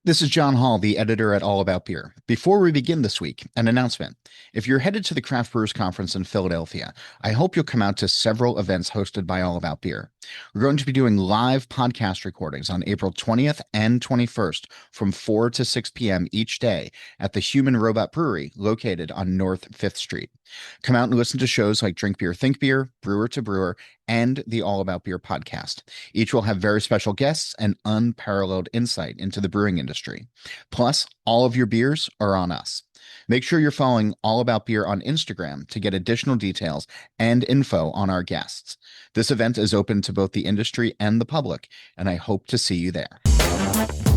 This is John Hall, the editor at All About Beer. Before we begin this week, an announcement. If you're headed to the Craft Brewers Conference in Philadelphia, I hope you'll come out to several events hosted by All About Beer. We're going to be doing live podcast recordings on April 20th and 21st from 4 to 6 p.m. each day at the Human Robot Brewery located on North 5th Street. Come out and listen to shows like Drink Beer, Think Beer, Brewer to Brewer, and the All About Beer podcast. Each will have very special guests and unparalleled insight into the brewing industry. Plus, all of your beers are on us. Make sure you're following All About Beer on Instagram to get additional details and info on our guests. This event is open to both the industry and the public, and I hope to see you there.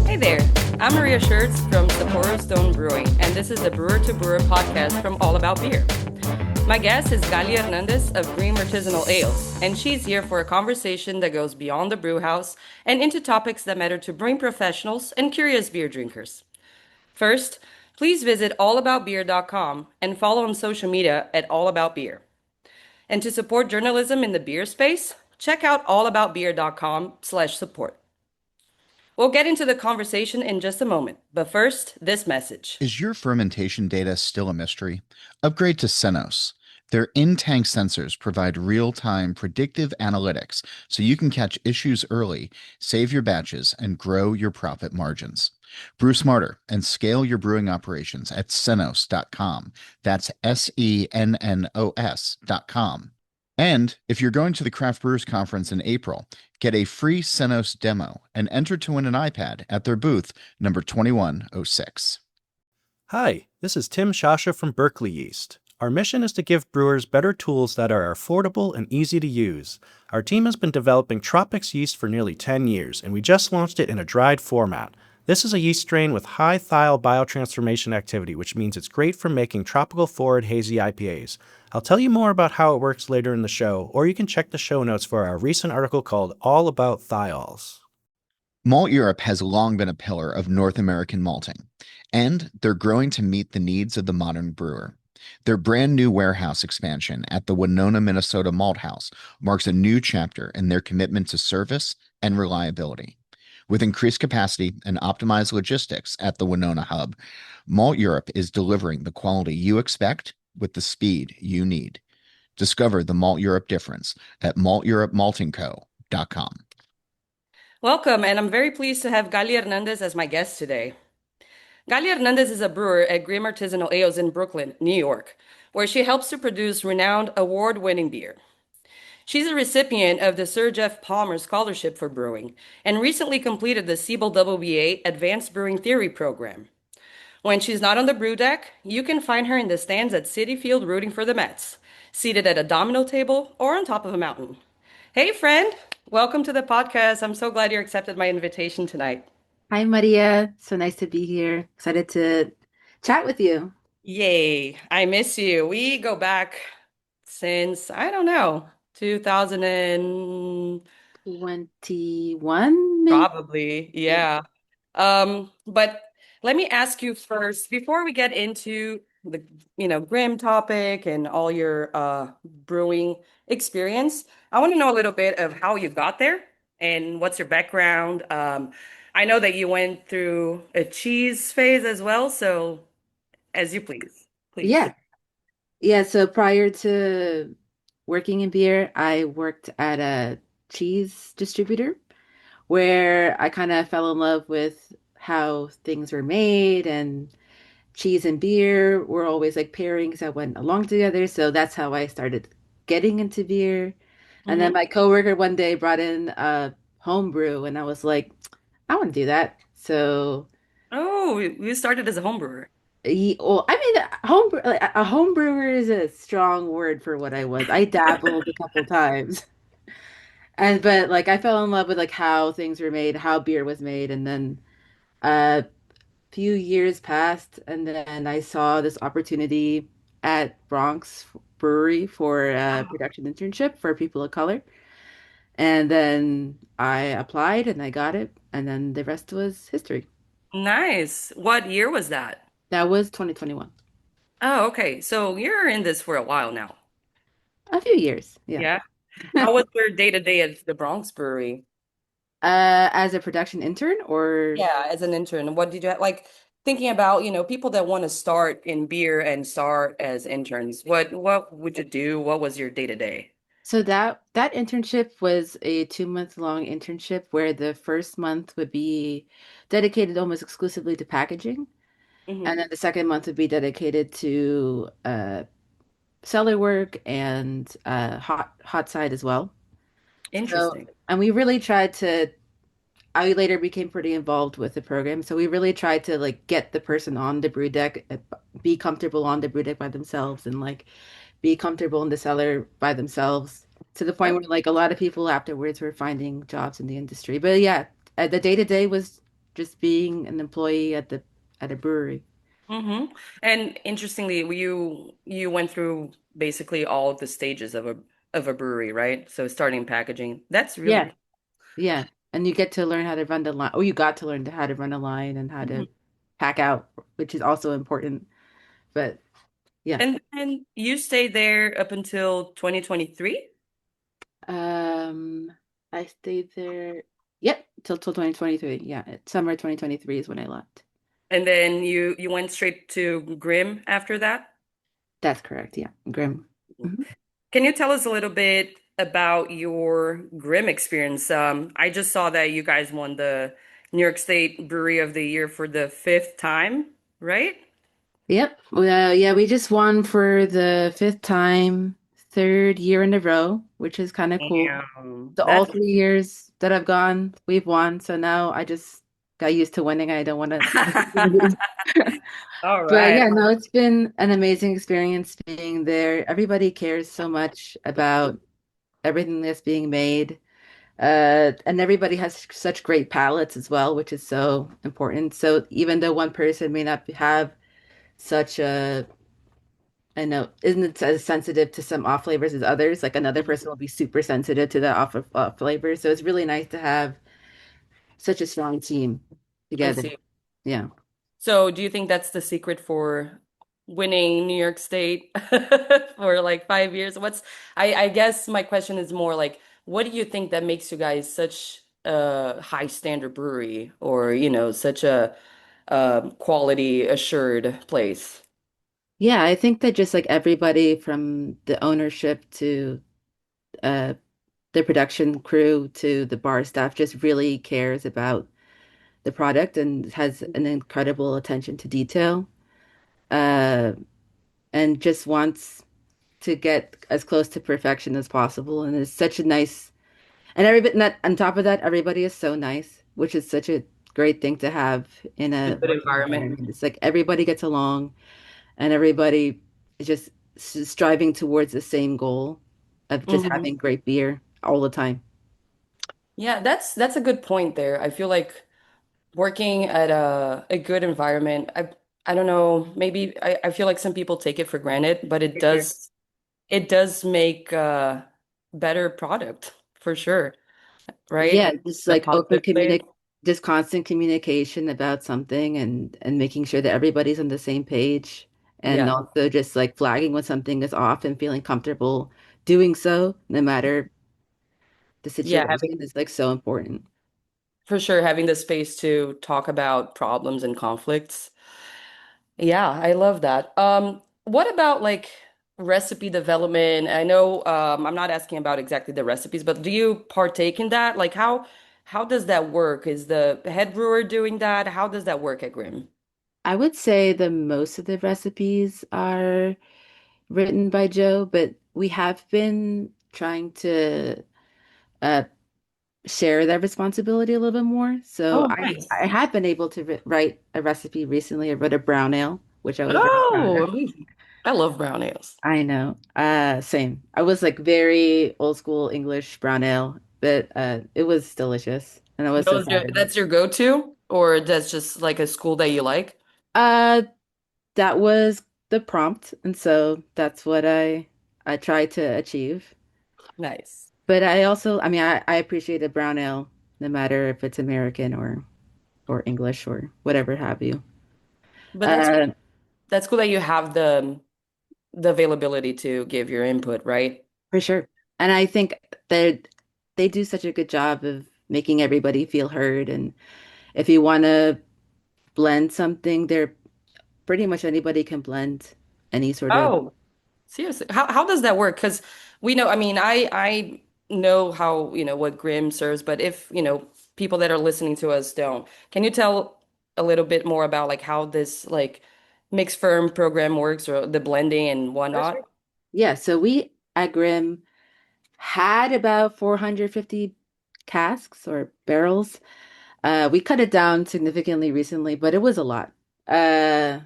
Hey there, I'm Maria Schertz from Sapporo Stone Brewing, and this is the Brewer to Brewer podcast from All About Beer. My guest is Gali Hernandez of Grimm Artisanal Ales, and she's here for a conversation that goes beyond the brew house and into topics that matter to brewing professionals and curious beer drinkers. First, please visit allaboutbeer.com and follow on social media at allaboutbeer. And to support journalism in the beer space, check out allaboutbeer.com/support. We'll get into the conversation in just a moment, but first, this message. Is your fermentation data still a mystery? Upgrade to Senos. Their in-tank sensors provide real-time predictive analytics so you can catch issues early, save your batches, and grow your profit margins. Brew smarter and scale your brewing operations at Senos.com. That's Sennos.com. And if you're going to the Craft Brewers Conference in April, get a free Senos demo and enter to win an iPad at their booth number 2106. Hi, this is Tim Shasha from Berkeley Yeast. Our mission is to give brewers better tools that are affordable and easy to use. Our team has been developing Tropics yeast for nearly 10 years, and we just launched it in a dried format. This is a yeast strain with high thiol biotransformation activity, which means it's great for making tropical forward hazy IPAs. I'll tell you more about how it works later in the show, or you can check the show notes for our recent article called All About Thiols. Malteurop has long been a pillar of North American malting, and they're growing to meet the needs of the modern brewer. Their brand new warehouse expansion at the Winona, Minnesota Malt House marks a new chapter in their commitment to service and reliability. With increased capacity and optimized logistics at the Winona hub, Malteurop is delivering the quality you expect with the speed you need. Discover the Malteurop difference at malteuropmaltingco.com. Welcome, and I'm very pleased to have Gali Hernandez as my guest today. Gali Hernandez is a brewer at Grimm Artisanal Ales in Brooklyn, New York, where she helps to produce renowned award-winning beer. She's a recipient of the Sir Jeff Palmer Scholarship for Brewing and recently completed the Siebel WBA Advanced Brewing Theory program. When she's not on the brew deck, you can find her in the stands at Citi Field rooting for the Mets, seated at a domino table or on top of a mountain. Hey, friend, welcome to the podcast. I'm so glad you accepted my invitation tonight. Hi, Maria. So nice to be here. Excited to chat with you. Yay, I miss you. We go back since, I don't know, 2000 and 21, maybe? probably, Yeah. yeah. But let me ask you first, before we get into the, Grimm topic and all your brewing experience, I want to know a little bit of how you got there and what's your background. I know that you went through a cheese phase as well, so as you please, please. Yeah. Yeah. So prior to working in beer, I worked at a cheese distributor where I kind of fell in love with how things were made, and cheese and beer were always like pairings that went along together. So that's how I started getting into beer. And then Mm-hmm. my coworker one day brought in a home brew, and I was like, I want to do that. So, Oh, you started as a home brewer. well, I mean, a home brewer is a strong word for what I was. I dabbled a couple times, and but like I fell in love with like how things were made, how beer was made, and then a few years passed, and then I saw this opportunity at Bronx Brewery for a production internship for people of color. And then I applied and I got it. And then the rest was history. Nice. What year was that? That was 2021. Oh, okay. So you're in this for a while now. A few years. Yeah. Yeah. How was your day to day at the Bronx Brewery? As a production intern or Yeah, as an intern, what did you like thinking about, people that want to start in beer and start as interns? What would you do? What was your day to day? so that internship was a 2 month long internship where the first month would be dedicated almost exclusively to packaging, and Hmm. then the second month would be dedicated to cellar work and hot side as well. So, Interesting. and we really tried to. I later became pretty involved with the program, so we really tried to like get the person on the brew deck, be comfortable on the brew deck by themselves, and like be comfortable in the cellar by themselves to the point Yep. where like a lot of people afterwards were finding jobs in the industry. But yeah, the day to day was just being an employee at a brewery. Hmm. And interestingly, you went through basically all of the stages of a brewery, right? So starting packaging. That's really Yeah, cool. yeah. And you get to learn how to run the line, or you got to learn how to run a line and how to Mhm. pack out, which is also important. But yeah. And you stayed there up until 2023, Um, I stayed there, yep, till 2023. Yeah, summer 2023 is when I left. and then you went straight to Grimm after that? That's correct. Yeah, Grim. Mhm. Can you tell us a little bit about your Grimm experience? I just saw that you guys won the New York State Brewery of the Year for the fifth time, right? Yep. Well, yeah, we just won for the fifth time, third year in a row, which is kind of cool. Damn, So all that's 3 years that I've gone, we've won. So now I just got used to winning. I don't want to lose. all But right. yeah, no, it's been an amazing experience being there. Everybody cares so much about everything that's being made. And everybody has such great palates as well, which is so important. So even though one person may not have such a, I know, isn't as sensitive to some off flavors as others, like another person will be super sensitive to the off flavors. So it's really nice to have such a strong team I together. see. Yeah. So, do you think that's the secret for winning New York State for like 5 years? I guess my question is more like, what do you think that makes you guys such a high standard brewery or, such a quality assured place? Yeah, I think that just like everybody from the ownership to uh, the production crew to the bar staff just really cares about the product and has an incredible attention to detail, uh, and just wants to get as close to perfection as possible. And it's such a nice, and everybody, not, on top of that, everybody is so nice, which is such a great thing to have in A a good working environment. environment. It's like everybody gets along and everybody is just striving towards the same goal of just Hmm. having great beer all the time. Yeah, that's a good point there. I feel like working at a good environment, I don't know, maybe I feel like some people take it for granted, but For sure. it does make better product for sure, right? Yeah, In just a like open positive way. just constant communication about something and making sure that everybody's on the same page and Yeah. also just like flagging when something is off and feeling comfortable doing so no matter the Yeah, situation is like so important. for sure having the space to talk about problems and conflicts. Yeah, I love that. What about like recipe development? I know I'm not asking about exactly the recipes, but do you partake in that? Like how does that work? Is the head brewer doing that? How does that work at Grimm? I would say the most of the recipes are written by Joe, but we have been trying to uh, share that responsibility a little bit more. So Oh, I nice. have been able to write a recipe recently. I wrote a brown ale, which I was very proud Oh, of. amazing. I love brown ales. I know. Same. I was like very old school English brown ale, but it was delicious, and I was so proud of it. That's your go-to, or that's just like a school that you like? Uh, that was the prompt, and so that's what I tried to achieve. Nice. But I also, I mean, I appreciate a brown ale, no matter if it's American or English or whatever have you. But Uh, that's cool that you have the availability to give your input, right? for sure. And I think that they do such a good job of making everybody feel heard. And if you want to blend something, there pretty much anybody can blend any sort of. Oh, seriously. How does that work? Because we know, I mean, I know how, what Grimm serves, but if, people that are listening to us don't, can you tell a little bit more about like how this like mixed firm program works or the blending and For sure. whatnot? Yeah, so we at Grimm had about 450 casks or barrels. We cut it down significantly recently, but it was a lot. Uh,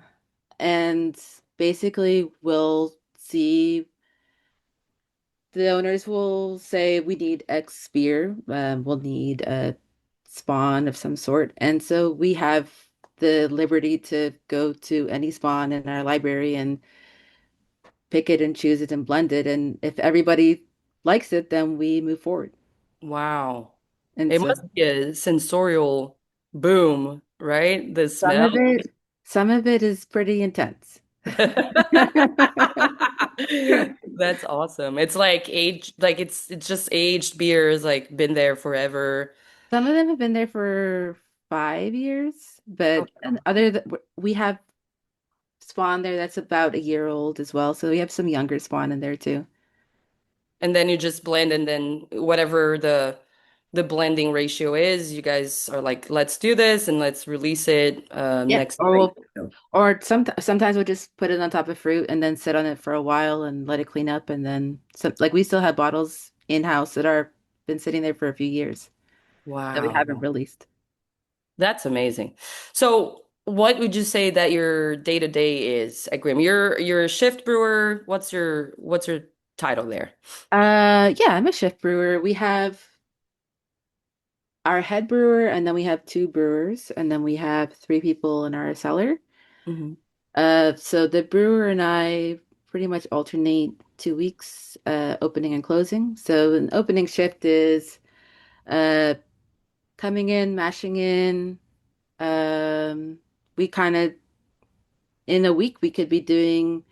and basically, we'll see the owners will say we need X beer, we'll need a spawn of some sort. And so we have the liberty to go to any spawn in our library and pick it and choose it and blend it. And if everybody likes it, then we move forward. Wow. And It so must be a sensorial boom, right? The some smell. of it, some of it is pretty intense. That's awesome. It's like aged, like it's just aged beers, like been there forever. Some of them have been there for 5 years, Oh, but and we have spawn there that's about a year old as well. So we have some younger spawn in there too. and then you just blend, and then whatever the blending ratio is, you guys are like, let's do this and let's release it Yeah. next spring. Or sometimes we'll just put it on top of fruit and then sit on it for a while and let it clean up and then some like we still have bottles in house that are been sitting there for a few years that we haven't Wow. released. That's amazing. So what would you say that your day to day is at Grimm? You're a shift brewer. What's your title there? Yeah, I'm a chef brewer. We have our head brewer and then we have two brewers and then we have three people in our cellar. Hmm. So the brewer and I pretty much alternate 2 weeks, opening and closing. So an opening shift is uh coming in, mashing in. Um, we kind of in a week we could be doing,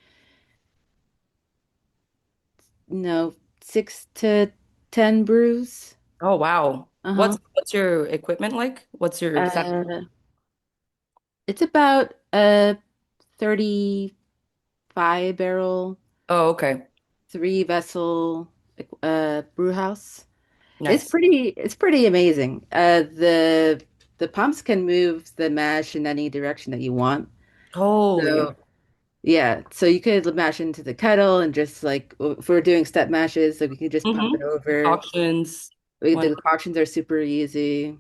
you know, 6 to 10 brews. Oh wow. Uh-huh. What's your equipment like? What's your exact? Uh, it's about a 35 barrel, Oh, okay. 3 vessel brew house. Nice. It's pretty amazing. The pumps can move the mash in any direction that you want. Holy. So yeah, so you could mash into the kettle and just like if we're doing step mashes, so we can just pump it Mm-hmm. over. Auctions. The What? concoctions are super easy.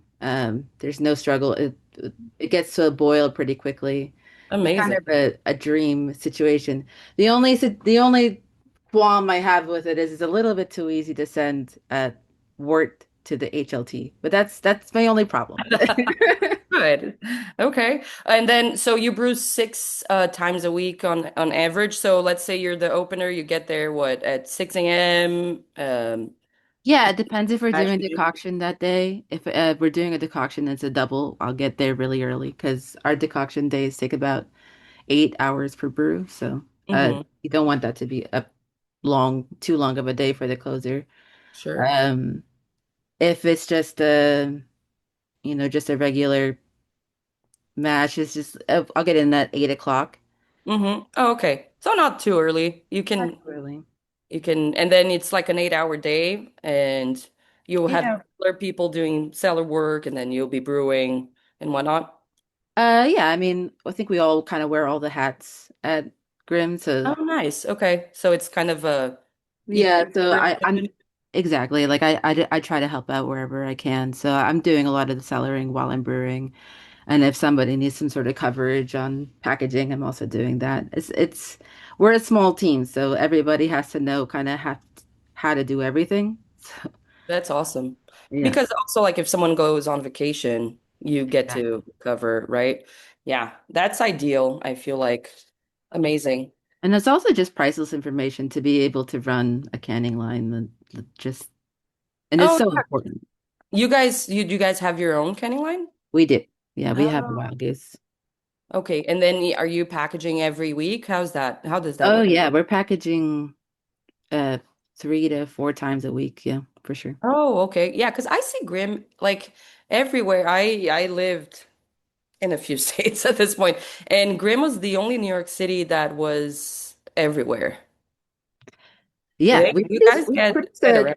There's no struggle. It gets to a boil pretty quickly. It's kind Amazing. of a dream situation. The only qualm I have with it is it's a little bit too easy to send wort to the HLT, but that's my only problem. Good. Okay. And then so you brew six times a week on average. So let's say you're the opener, you get there what at 6 a.m. Yeah, it depends if we're doing Actually. decoction that day. If we're doing a decoction that's a double, I'll get there really early because our decoction days take about 8 hours per brew. So Mm-hmm. you don't want that to be too long of a day for the closer. Sure. Um, if it's just just a regular mash, it's just I'll get in at 8 o'clock. Mm-hmm. Oh, okay. So not too early. You Not can too early. and then it's like an 8 hour day, and you'll have Yeah. other people doing cellar work, and then you'll be brewing and whatnot. Yeah, I mean, I think we all kind of wear all the hats at Grimm, so Oh, nice. Okay. So it's kind of a yeah, equal so I'm representation. exactly like I try to help out wherever I can. So I'm doing a lot of the cellaring while I'm brewing. And if somebody needs some sort of coverage on packaging, I'm also doing that. It's we're a small team, so everybody has to know kind of how to do everything. So That's awesome. yeah. Because also, like, if someone goes on vacation, you get to cover, right? Yeah, that's ideal. I feel like amazing. And it's also just priceless information to be able to run a canning line just and it's Oh, so important. you guys have your own canning line? We do. Yeah, we have a Oh, wild goose. okay. And then are you packaging every week? How's that? How does that Oh work? yeah, we're packaging uh 3 to 4 times a week. Yeah, for sure. Oh, okay. Yeah, because I see Grimm like everywhere. I lived in a few states at this point, and Grimm was the only New York City that was everywhere. Yeah, we You produce guys we get produce spread a around.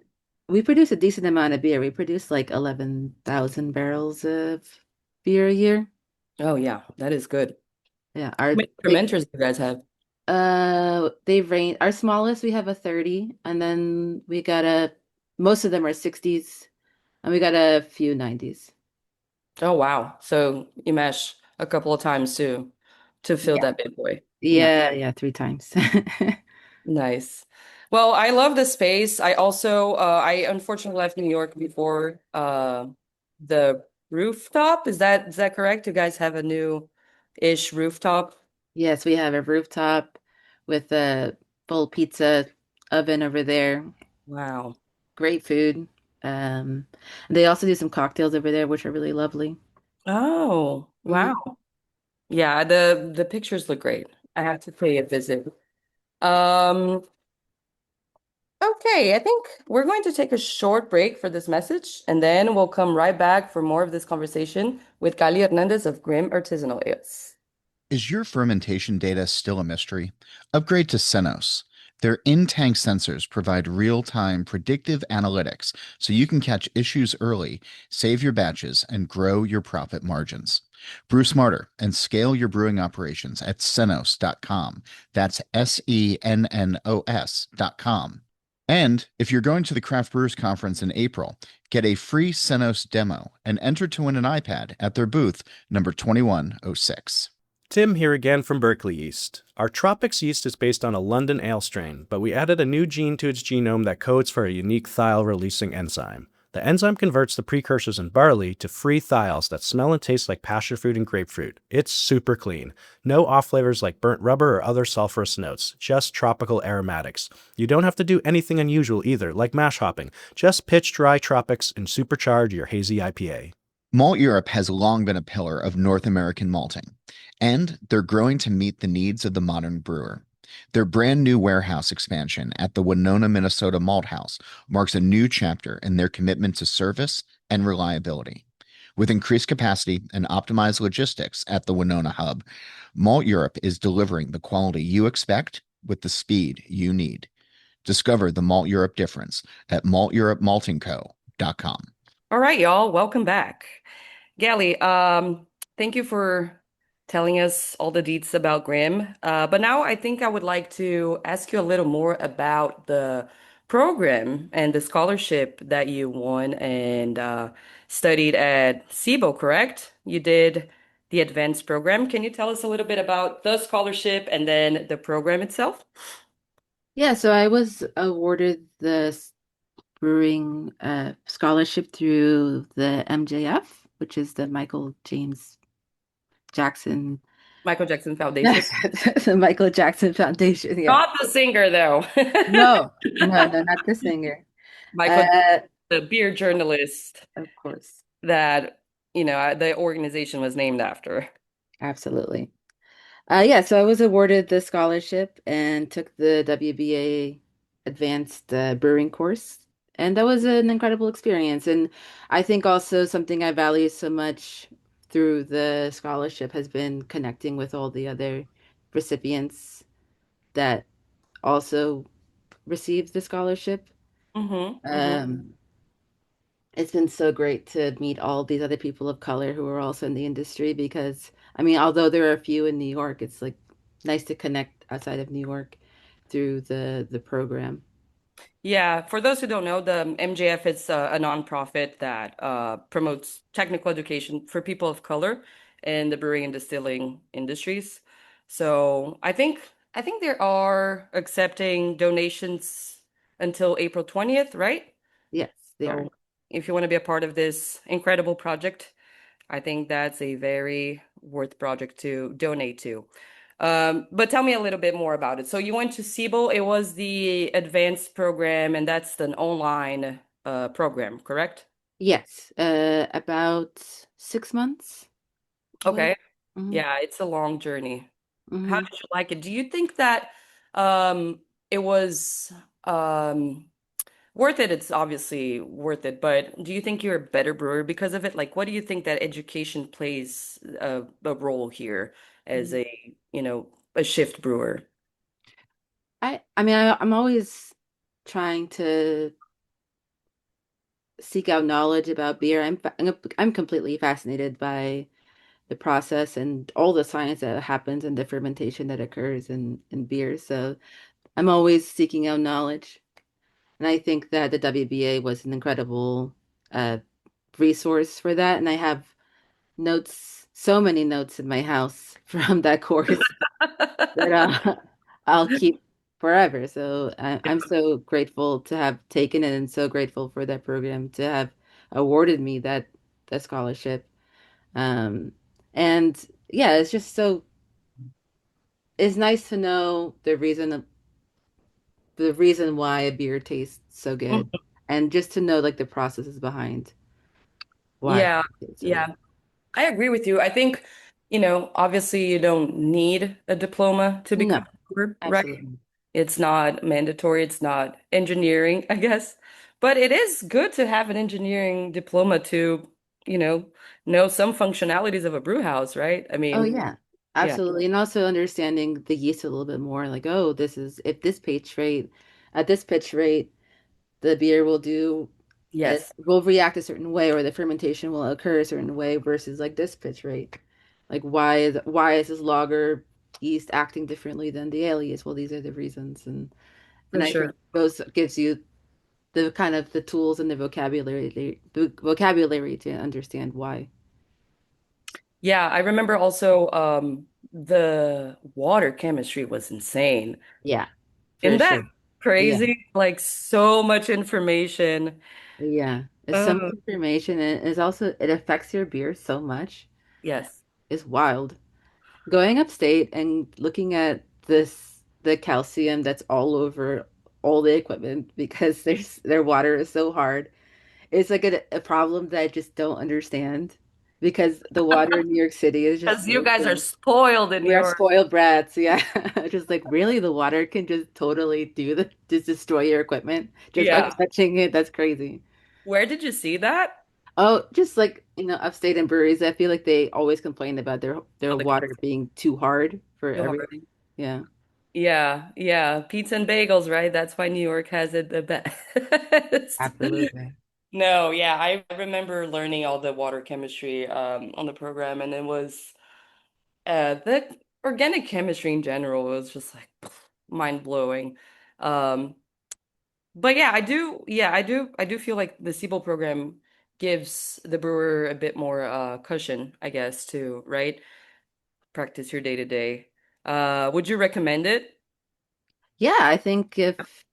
we produce a decent amount of beer. We produce like 11,000 barrels of beer a year. Oh yeah, that is good. Yeah, How many fermenters do you guys have? they range. Our smallest we have a 30, and then we got a most of them are 60s, and we got a few 90s. Oh wow. So you mash a couple of times to fill Yeah. that big boy. Nice. Yeah, 3 times. Nice. Well, I love the space. I also I unfortunately left New York before the rooftop. Is that correct? You guys have a new-ish rooftop? Yes, we have a rooftop with a full pizza oven over there. Wow. Great food. They also do some cocktails over there, which are really lovely. Oh, Mhm. wow. Yeah, the pictures look great. I have to pay a visit. Um, okay, I think we're going to take a short break for this message, and then we'll come right back for more of this conversation with Gali Hernandez of Grimm Artisanal Ales. Is your fermentation data still a mystery? Upgrade to Senos. Their in-tank sensors provide real-time predictive analytics so you can catch issues early, save your batches, and grow your profit margins. Brew smarter and scale your brewing operations at senos.com. That's Senos.com. And if you're going to the Craft Brewers Conference in April, get a free Senos demo and enter to win an iPad at their booth number 2106. Tim here again from Berkeley Yeast. Our Tropics yeast is based on a London ale strain, but we added a new gene to its genome that codes for a unique thiol-releasing enzyme. The enzyme converts the precursors in barley to free thiols that smell and taste like passionfruit and grapefruit. It's super clean. No off flavors like burnt rubber or other sulfurous notes, just tropical aromatics. You don't have to do anything unusual either, like mash hopping. Just pitch dry Tropics and supercharge your hazy IPA. Malt Europe has long been a pillar of North American malting, and they're growing to meet the needs of the modern brewer. Their brand new warehouse expansion at the Winona, Minnesota Malt House marks a new chapter in their commitment to service and reliability. With increased capacity and optimized logistics at the Winona hub, Malt Europe is delivering the quality you expect with the speed you need. Discover the Malt Europe difference at malteuropemaltingco.com. All right, y'all, welcome back. Gali, thank you for telling us all the deets about Grimm. But now I think I would like to ask you a little more about the program and the scholarship that you won and studied at SIBO, correct? You did the advanced program. Can you tell us a little bit about the scholarship and then the program itself? Yeah, so I was awarded the brewing scholarship through the MJF, which is the Michael James Jackson, Michael Jackson Foundation. the Michael Jackson Foundation. Yeah. Not the singer, though. No, not the singer. Michael, Uh, the beer journalist of course, that, the organization was named after. absolutely. Yeah, so I was awarded the scholarship and took the WBA advanced brewing course. And that was an incredible experience. And I think also something I value so much through the scholarship has been connecting with all the other recipients that also received the scholarship. Mm-hmm, mm-hmm. Um, it's been so great to meet all these other people of color who are also in the industry because, I mean, although there are a few in New York, it's like nice to connect outside of New York through the program. Yeah, for those who don't know, the MJF is a nonprofit that promotes technical education for people of color in the brewing and distilling industries. So I think they are accepting donations until April 20th, right? Yes, they are. So if you want to be a part of this incredible project, I think that's a very worth project to donate to. But tell me a little bit more about it. So you went to Siebel, it was the advanced program, and that's an online program, correct? Yes, about 6 months. Yeah. Okay. Hmm. Yeah, it's a long journey. How Hmm. did you like it? Do you think that um, it was Worth it, it's obviously worth it, but do you think you're a better brewer because of it? Like, what do you think that education plays a role here as Mhm. a shift brewer? I'm always trying to seek out knowledge about beer. I'm completely fascinated by the process and all the science that happens and the fermentation that occurs in beer. So I'm always seeking out knowledge. And I think that the WBA was an incredible uh, resource for that. And I have notes, so many notes in my house from that course that I'll keep forever. So I'm so grateful to have taken it and so grateful for that program to have awarded me that scholarship. Um, and yeah, it's nice to know the reason why a beer tastes so good, and just to know like the processes behind why Yeah, it tastes so good. yeah. I agree with you. I think, obviously you don't need a diploma to become No, a brewer, right? absolutely. It's not mandatory. It's not engineering, I guess. But it is good to have an engineering diploma to, you know some functionalities of a brew house, right? I Oh mean, yeah, yeah. absolutely. And also understanding the yeast a little bit more, like, oh, this is if this pitch rate, at this pitch rate, the beer Yes, will react a certain way, or the fermentation will occur a certain way versus like this pitch rate. Like why is this lager yeast acting differently than the ale yeast? Well, these are the reasons, and for I think sure. those gives you the kind of the tools and the vocabulary to understand why. Yeah, I remember also the water chemistry was insane. Yeah, for Isn't that sure. Yeah. crazy? Like so much information. Yeah, it's so much Oh, information, and it's also it affects your beer so much. yes. It's wild. Going upstate and looking at the calcium that's all over all the equipment because their water is so hard. It's like a problem that I just don't understand because the water in New York City is just Because you so guys are good. spoiled in New We are York. spoiled brats, yeah. Just like really the water can just totally just destroy your equipment just by Yeah. touching it. That's crazy. Where did you see that? Oh, just like, upstate in breweries, I feel like they always complain about their Oh, the water calcium being too hard for too hard. everything. Yeah, Yeah, yeah. Pizza and bagels, right? That's why New York has it the best. absolutely. No, yeah, I remember learning all the water chemistry on the program, and it was the organic chemistry in general was just like mind blowing. Um, but yeah, I do feel like the Siebel program gives the brewer a bit more cushion, I guess, to, right? Practice your day to day. Would you recommend it? Yeah, I think if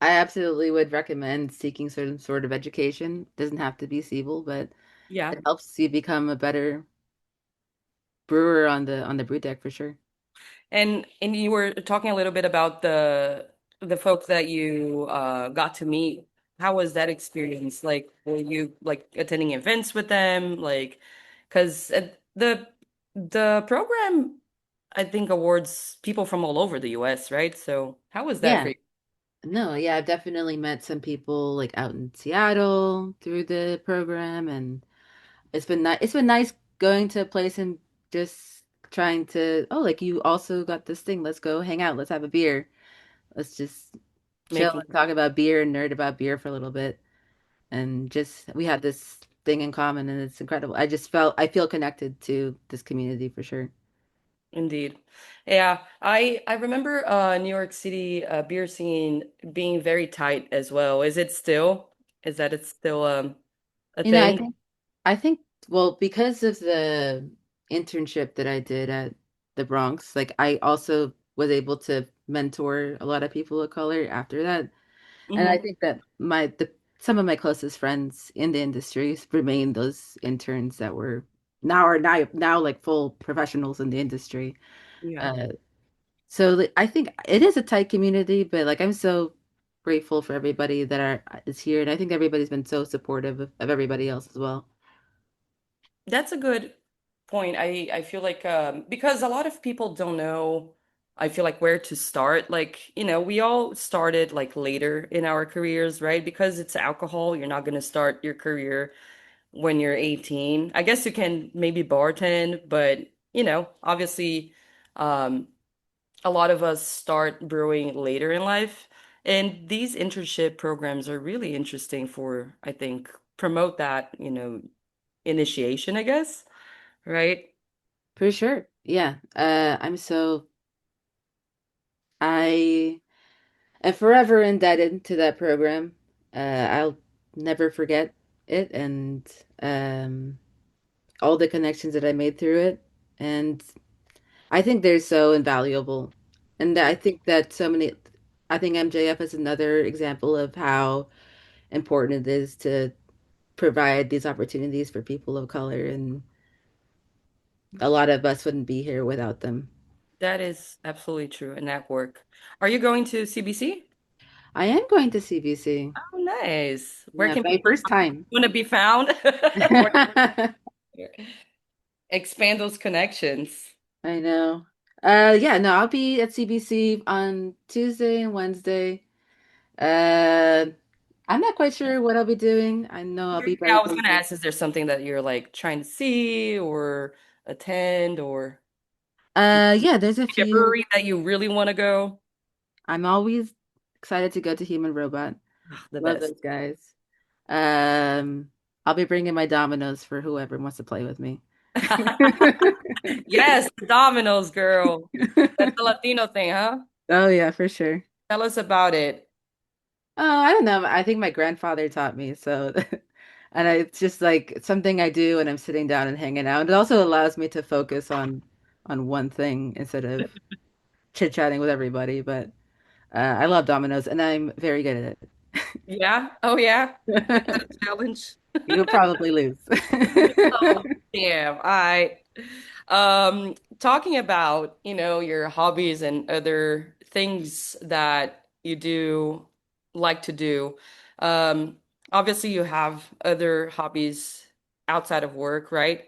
I absolutely would recommend seeking certain sort of education. Doesn't have to be Siebel, but Yeah. it helps you become a better brewer on the brew deck for sure. And you were talking a little bit about the folks that you got to meet. How was that experience? Like, were you like attending events with them? Like, because the program, I think, awards people from all over the US, right? So how was that for Yeah. you? No, yeah, I've definitely met some people like out in Seattle through the program, and it's been nice going to a place and just trying to, oh, like you also got this thing. Let's go hang out. Let's have a beer. Let's just chill Making and talk about beer and nerd about beer for a little bit. And just we have this thing in common and it's incredible. I feel connected to this community for sure. Indeed. Yeah, I remember New York City beer scene being very tight as well. Is it still? Is that it's still a You know, thing? I think well, because of the internship that I did at the Bronx, like I also was able to mentor a lot of people of color after that. And I Hmm. think that some of my closest friends in the industry remain those interns that were now like full professionals in the industry. Yeah. Uh, so like, I think it is a tight community, but like I'm so grateful for everybody that is here, and I think everybody's been so supportive of everybody else as well. That's a good point. I feel like because a lot of people don't know I feel like where to start. Like, we all started like later in our careers, right? Because it's alcohol, you're not going to start your career when you're 18. I guess you can maybe bartend, but obviously, um, a lot of us start brewing later in life. And these internship programs are really interesting for, I think, promote that, initiation, I guess, right? For sure. Yeah. I am forever indebted to that program. I'll never forget it and all the connections that I made through it. And I think they're so invaluable. And I think MJF is another example of how important it is to provide these opportunities for people of color. And a lot of us wouldn't be here without them. That is absolutely true. And that work. Are you going to CBC? I am going to CBC. Oh, nice. Where Yeah, can my people first time. want to be found? Expand those connections. I know. Yeah, no, I'll be at CBC on Tuesday and Wednesday. Uh, I'm not quite sure what I'll be doing. I know I'll be Yeah, I was gonna bartending. ask, is there something that you're like trying to see or attend or Yeah, there's a maybe a few. brewery that you really want to go? I'm always excited to go to Human Robot. Ah, the Love best. those guys. Um, I'll be bringing my dominoes for whoever wants to play with me. Yes, Domino's, girl. That's the Latino thing, huh? Oh yeah, for sure. Tell us about it. Oh, I don't know. I think my grandfather taught me. So, it's just like something I do when I'm sitting down and hanging out. It also allows me to focus on one thing instead of chit-chatting with everybody. But I love dominoes, and I'm very good at Yeah. Oh, yeah. Is it. that a challenge? You'll probably lose. Oh, damn. Talking about, your hobbies and other things that you do like to do. Um, Obviously you have other hobbies outside of work, right?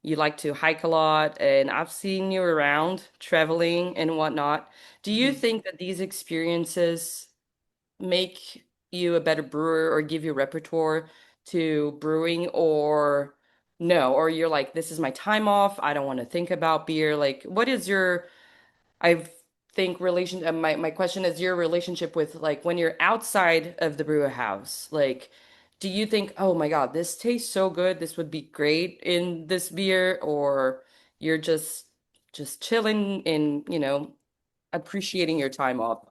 You like to hike a lot, and I've seen you around traveling and whatnot. Do you Mhm. think that these experiences make you a better brewer or give you repertoire to brewing, or no, or you're like, this is my time off, I don't want to think about beer? Like, what is your, I think relation my question is your relationship with like when you're outside of the brewer house, like do you think, oh my God, this tastes so good, this would be great in this beer, or you're just chilling and appreciating your time off?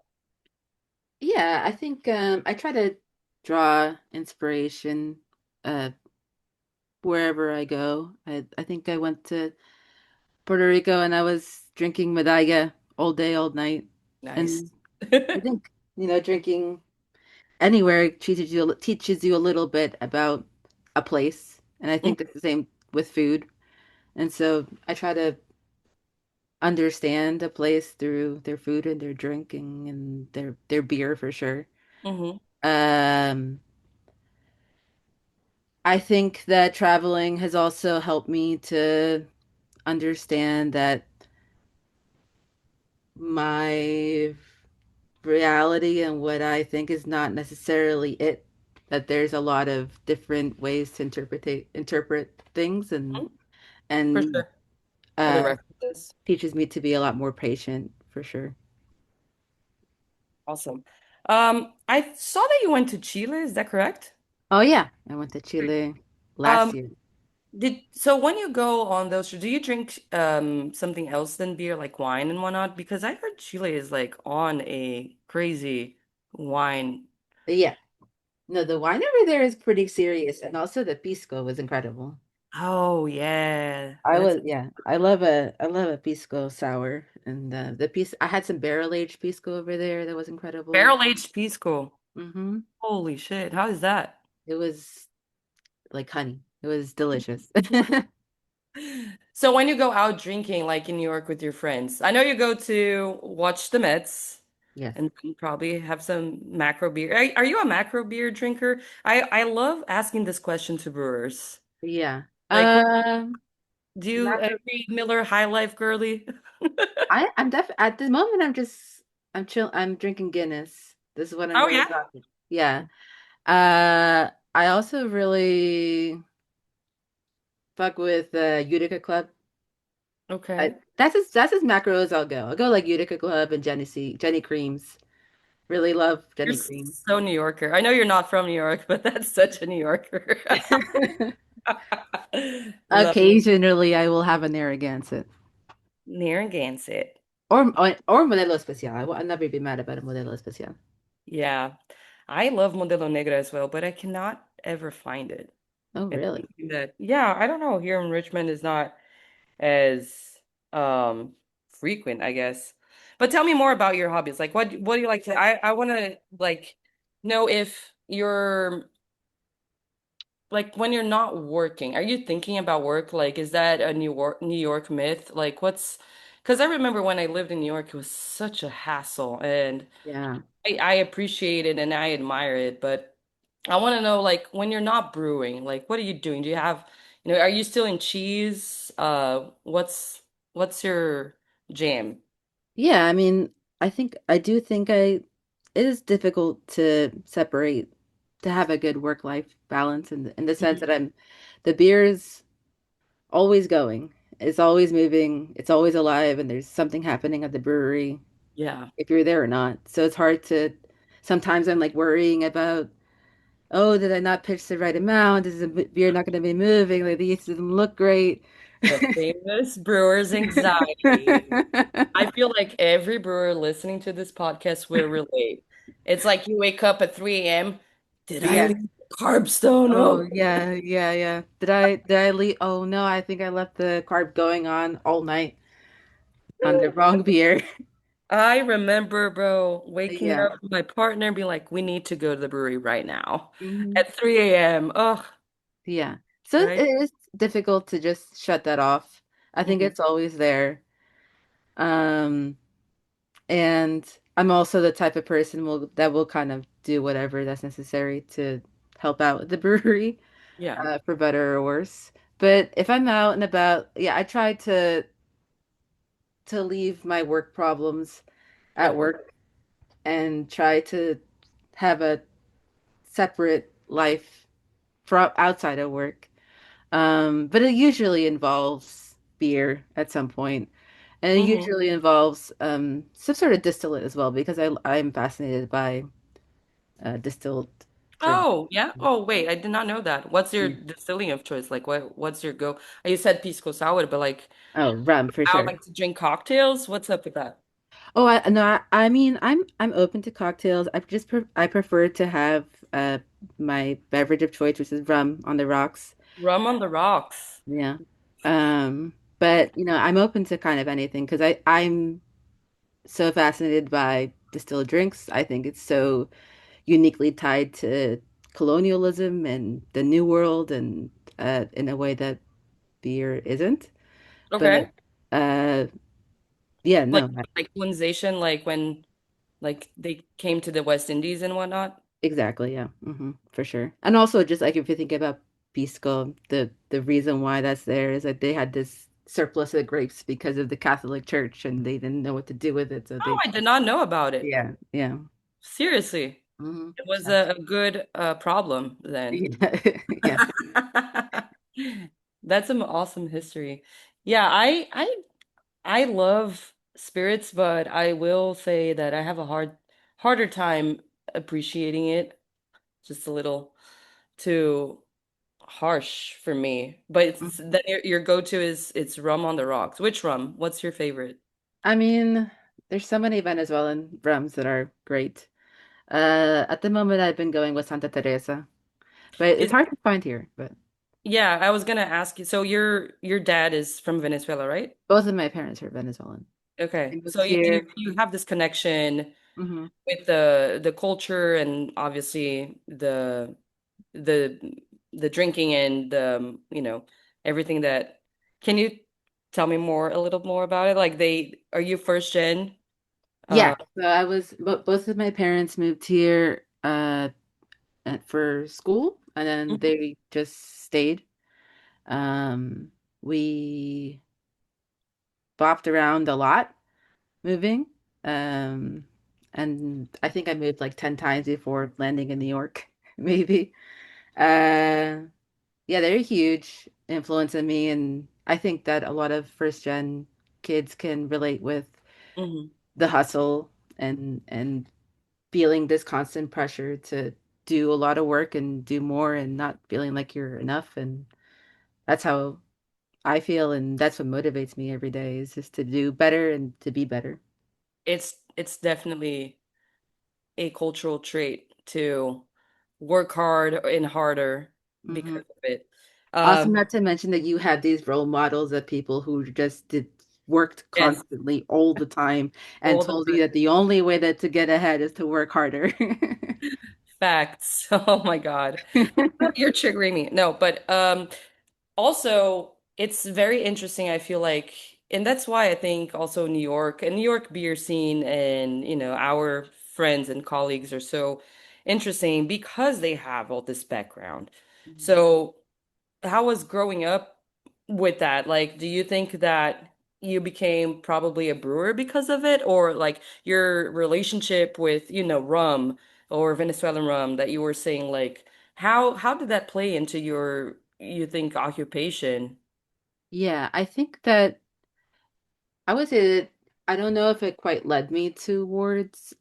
Yeah, I think I try to draw inspiration uh, wherever I go. I think I went to Puerto Rico and I was drinking medalla all day, all night. Nice. And I think, drinking anywhere teaches you a little bit about a place. And I think that's the same with food. And so I try to understand a place through their food and their drinking and their beer for sure. Mm-hmm. Um, I think that traveling has also helped me to understand that my reality and what I think is not necessarily it, that there's a lot of different ways to interpret things For and sure. Other uh references. teaches me to be a lot more patient for sure. Awesome. I saw that you went to Chile, is that correct? Oh yeah, I went to Chile last Um, year. so when you go on those trips, do you drink something else than beer, like wine and whatnot? Because I heard Chile is like on a crazy wine. Yeah. No, the wine over there is pretty serious and also the pisco was incredible. Oh yeah. I love a pisco sour and the piece I had some barrel aged pisco over there that was incredible. Barrel aged pisco. Hmm. Holy shit. How is that? It was like honey. It was delicious. So when you go out drinking, like in New York with your friends, I know you go to watch the Mets Yes. and probably have some macro beer. Are you a macro beer drinker? I love asking this question to brewers. Yeah. Like, do you Macro every Miller High Life girly? I'm at the moment I'm chill I'm drinking Guinness. This is what I'm Oh really yeah. rocking. Yeah. I also really fuck with Utica Club. Okay. That's as macro as I'll go. I'll go like Utica Club and Jenny Creams. Really love You're Jenny Cream. so New Yorker. I know you're not from New York, but that's such a New Yorker. Love Occasionally I will have a Narragansett. Narragansett. Or Modelo Especial. I'll never be mad about a Modelo Especial. Yeah. I love Modelo Negra as well, but I cannot ever find it. Oh, It's really? something that, yeah, I don't know. Here in Richmond is not as frequent, I guess. But tell me more about your hobbies. Like what do you like to I want to like know if you're like when you're not working, are you thinking about work? Like is that a New York myth? Like what's because I remember when I lived in New York, it was such a hassle and Yeah. I appreciate it and I admire it, but I want to know like when you're not brewing, like what are you doing? Do you have, are you still in cheese? What's your jam? Yeah, I mean, I do think it is difficult to separate to have a good work-life balance in the sense Mhm. that the beer is always going. It's always moving, it's always alive, and there's something happening at the brewery Yeah. if you're there or not. So it's hard to sometimes I'm like worrying about, oh, did I not pitch the right amount? Is the beer not going to be moving? Like the yeast doesn't look great. The famous brewer's anxiety. I feel like every brewer listening to this podcast will relate. It's like you wake up at 3 a.m. Did I Yeah. leave the carb stone Oh, open? yeah, yeah, yeah. Did I leave? Oh no, I think I left the carb going on all night on the wrong beer. I remember, bro, waking Yeah. up with my partner and being like, we need to go to the brewery right now Hmm. at 3 a.m. Ugh, Yeah. So right? it is difficult to just shut that off. I think Hmm. it's always there. Um, and I'm also the type of person that will kind of do whatever that's necessary to help out with the brewery, Yeah. for better or worse. But if I'm out and about, yeah, I try to leave my work problems at Yeah. work and try to have a separate life from outside of work. But it usually involves beer at some point, and it Hmm. usually involves some sort of distillate as well because I'm fascinated by distilled drink. Oh, yeah. Oh, wait, I did not know that. What's your Yeah. distilling of choice? Like, what's your go? You said pisco sour, but like, Oh, rum for I would sure. like to drink cocktails. What's up with that? Oh, I no, I mean, I'm open to cocktails. I prefer to have my beverage of choice, which is rum on the rocks. Rum on the rocks. Yeah. But I'm open to kind of anything because I'm so fascinated by distilled drinks. I think it's so uniquely tied to colonialism and the New World and in a way that beer isn't. But Okay. uh yeah, Like no, like colonization, like when like they came to the West Indies and whatnot. exactly, yeah. For sure. And also just like if you think about Pisco, the reason why that's there is that they had this surplus of grapes because of the Catholic Church and they didn't know what to do with it. So Oh, they I did not know about it. yeah, yeah. Seriously. Hmm. It was a good problem then. Yeah. Yeah. That's some awesome history. Yeah, I love spirits, but I will say that I have a harder time appreciating it. Just a little too harsh for me. But it's Mhm. then your go-to is it's rum on the rocks. Which rum? What's your favorite? I mean, there's so many Venezuelan rums that are great. At the moment, I've been going with Santa Teresa, but it's Is hard to find here. But yeah, I was gonna ask you. So your dad is from Venezuela, right? both of my parents are Venezuelan. Okay. They moved So here. you have this connection Hmm. with the culture and obviously the the drinking and the everything that can you tell me more a little more about it? Like they are you first gen? Yeah, so both of my parents moved here for school, and then Mhm. they just stayed. Um, we bopped around a lot moving. Um, and I think I moved like 10 times before landing in New York, maybe. Uh, yeah, they're a huge influence on me, and I think that a lot of first gen kids can relate with Mhm. the hustle and feeling this constant pressure to do a lot of work and do more and not feeling like you're enough. And that's how I feel, and that's what motivates me every day is just to do better and to be better. It's definitely a cultural trait to work hard and harder Hmm. because of it. Also, Um, not to mention that you have these role models of people who just did worked yes, constantly all the time and all the told you that the only way that to get ahead is to work harder. facts. Oh my God. You're triggering me. No, but also it's very interesting, I feel like, and that's why I think also New York and New York beer scene and our friends and colleagues are so interesting because they have all this background. So how was growing up with that? Like, do you think that you became probably a brewer because of it, or like your relationship with, rum or Venezuelan rum that you were saying, like, how did that play into your, you think, occupation? Yeah, I think that I would say that I don't know if it quite led me towards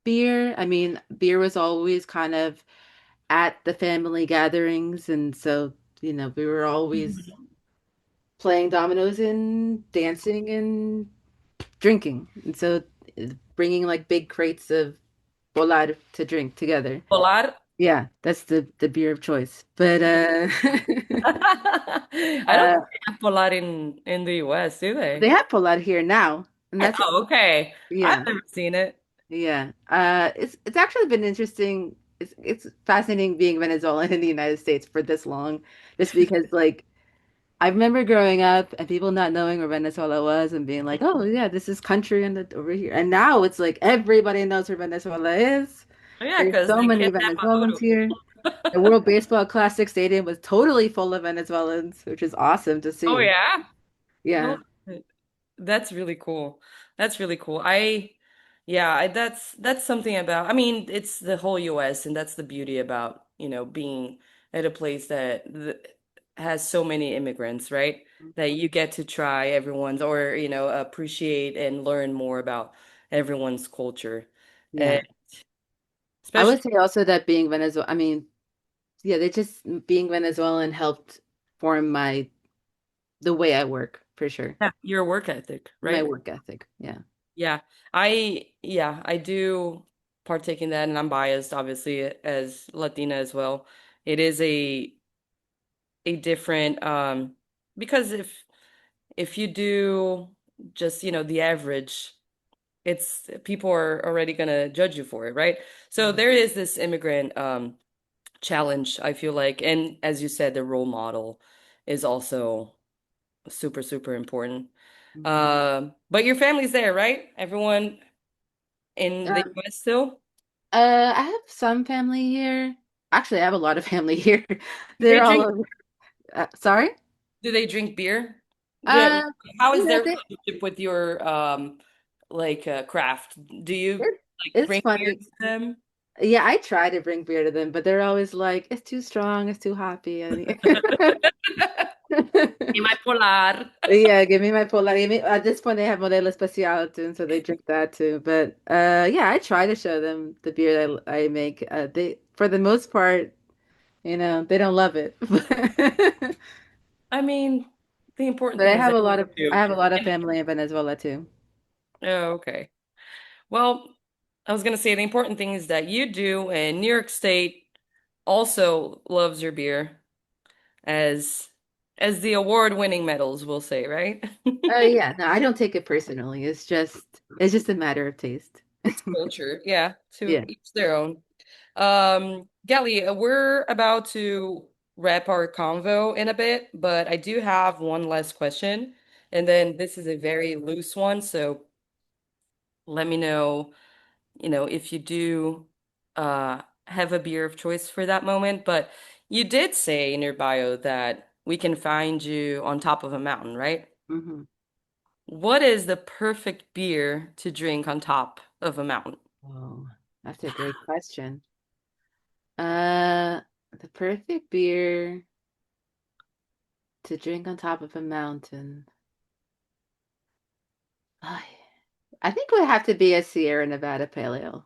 beer. I mean, beer was always kind of at the family gatherings, and so, we were always Mhm. playing dominoes and dancing and drinking. And so bringing like big crates of polar to drink together. Polar? Yeah, that's the beer of choice. But I don't uh think they have polar in the US, do they they? have polar here now. And that's Oh, okay. I've yeah. never seen it. Yeah. It's actually been interesting. It's fascinating being Venezuelan in the United States for this long, just because like I remember growing up and people not knowing where Venezuela was and being like, "Oh yeah, this is country and over here." And now it's like everybody knows where Venezuela is. Oh, yeah, There's because so they many kidnapped Venezuelans Maduro. here. The World Baseball Classic Stadium was totally full of Venezuelans, which is awesome to Oh see. yeah. Yeah. Oh, that's really cool. That's really cool. Yeah, that's something about, I mean, it's the whole US, and that's the beauty about, being at a place that has so many immigrants, right? That you get to try everyone's, or, appreciate and learn more about everyone's culture. And Yeah. I especially would say also that being Venezuela, I mean, yeah, they just being Venezuelan helped form the way I work for sure. yeah, your work ethic, My right? work ethic. Yeah. Yeah, I do partake in that, and I'm biased, obviously, as Latina as well. It is a different because if you do just, the average, it's people are already gonna judge you for it, right? So Mhm. there is this immigrant challenge, I feel like, and as you said, the role model is also super, super important. Mhm. But your family's there, right? Everyone in the Um, US still? I have some family here. Actually, I have a lot of family here. Do they They're all drink over. Sorry? do they drink beer? Uh, How is you know, their relationship with your like craft? Do you it, like it's bring beer funny. to them? Yeah, I try to bring beer to them, but they're always like, it's too strong, it's too hoppy. Y my polar. Yeah, give me my Polar. At this point, they have Modelo Especial too, and so they drink that too. But yeah, I try to show them the beer that I make. For the most part, they don't love it. I mean, the important But thing is that I you. have a lot of family in Venezuela too. Oh, okay. Well, I was gonna say the important thing is that you do, and New York State also loves your beer as the award-winning medals will say, right? Yeah, no, I don't take it personally. It's just a matter of taste. It's culture, yeah, to Yeah. each their own. Gali, we're about to wrap our convo in a bit, but I do have one last question, and then this is a very loose one, so let me know, if you do have a beer of choice for that moment. But you did say in your bio that we can find you on top of a mountain, right? Hmm. What is the perfect beer to drink on top of a mountain? Oh, that's a great question. Uh, the perfect beer to drink on top of a mountain. I I think it would have to be a Sierra Nevada Pale Ale.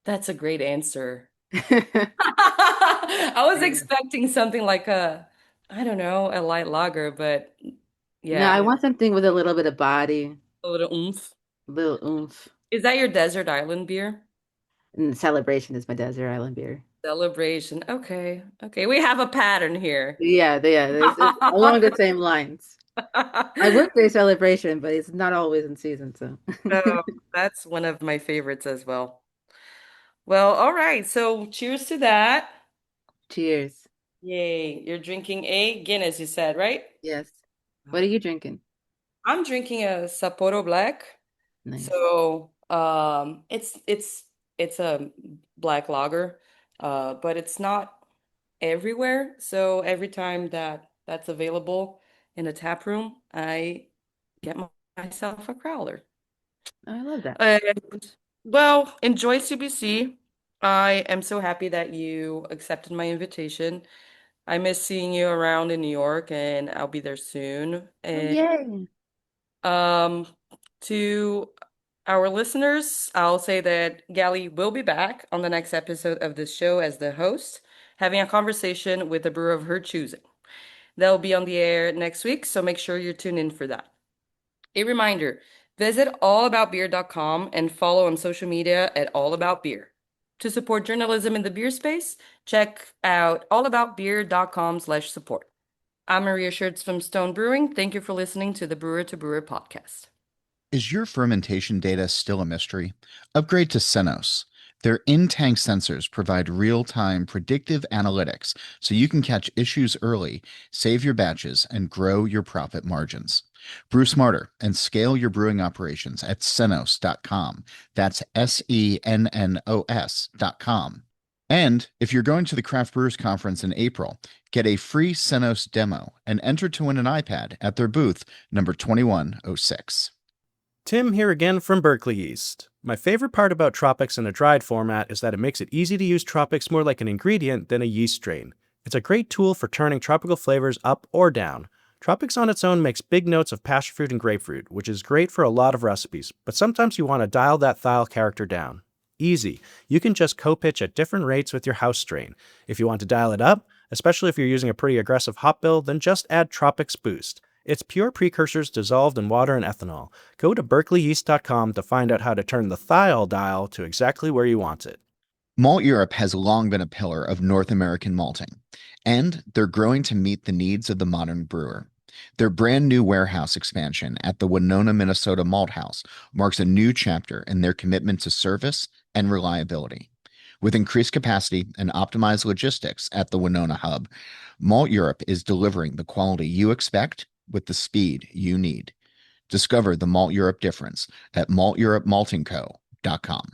That's a great answer. I was Yeah. expecting something like I don't know, a light lager, but No, yeah, I want something with a little bit of body, a little oomph. a little oomph. Is that your desert island beer? And Celebration is my desert island beer. Celebration. Okay. Okay. We have a pattern here. Yeah, it's along the same lines. I would say Celebration, but it's not always in season, so. Oh, that's one of my favorites as well. Well, all right. So cheers to that. Cheers. Yay. You're drinking a Guinness, you said, right? Yes. What are you drinking? I'm drinking a Sapporo Black. Nice. So, it's a black lager, but it's not everywhere. So every time that that's available in a tap room, I get myself a growler. I love that. And well, enjoy CBC. I am so happy that you accepted my invitation. I miss seeing you around in New York, and I'll be there soon. Oh, And yay. um, to our listeners, I'll say that Gali will be back on the next episode of this show as the host, having a conversation with a brewer of her choosing. They'll be on the air next week, so make sure you tune in for that. A reminder, visit allaboutbeer.com and follow on social media at allaboutbeer. To support journalism in the beer space, check out allaboutbeer.com/support. I'm Maria Schertz from Stone Brewing. Thank you for listening to the Brewer to Brewer podcast. Is your fermentation data still a mystery? Upgrade to Senos. Their in-tank sensors provide real-time predictive analytics so you can catch issues early, save your batches, and grow your profit margins. Brew smarter and scale your brewing operations at Senos.com. That's Sennos.com. And if you're going to the Craft Brewers Conference in April, get a free Senos demo and enter to win an iPad at their booth number 2106. Tim here again from Berkeley Yeast. My favorite part about Tropics in a dried format is that it makes it easy to use Tropics more like an ingredient than a yeast strain. It's a great tool for turning tropical flavors up or down. Tropics on its own makes big notes of passionfruit and grapefruit, which is great for a lot of recipes, but sometimes you want to dial that thiol character down. Easy. You can just co-pitch at different rates with your house strain. If you want to dial it up, especially if you're using a pretty aggressive hop bill, then just add Tropics Boost. It's pure precursors dissolved in water and ethanol. Go to berkeleyyeast.com to find out how to turn the thiol dial to exactly where you want it. Malteurop has long been a pillar of North American malting, and they're growing to meet the needs of the modern brewer. Their brand new warehouse expansion at the Winona, Minnesota Malt House marks a new chapter in their commitment to service and reliability. With increased capacity and optimized logistics at the Winona hub, Malt Europe is delivering the quality you expect with the speed you need. Discover the Malt Europe difference at malteuropemaltingco.com.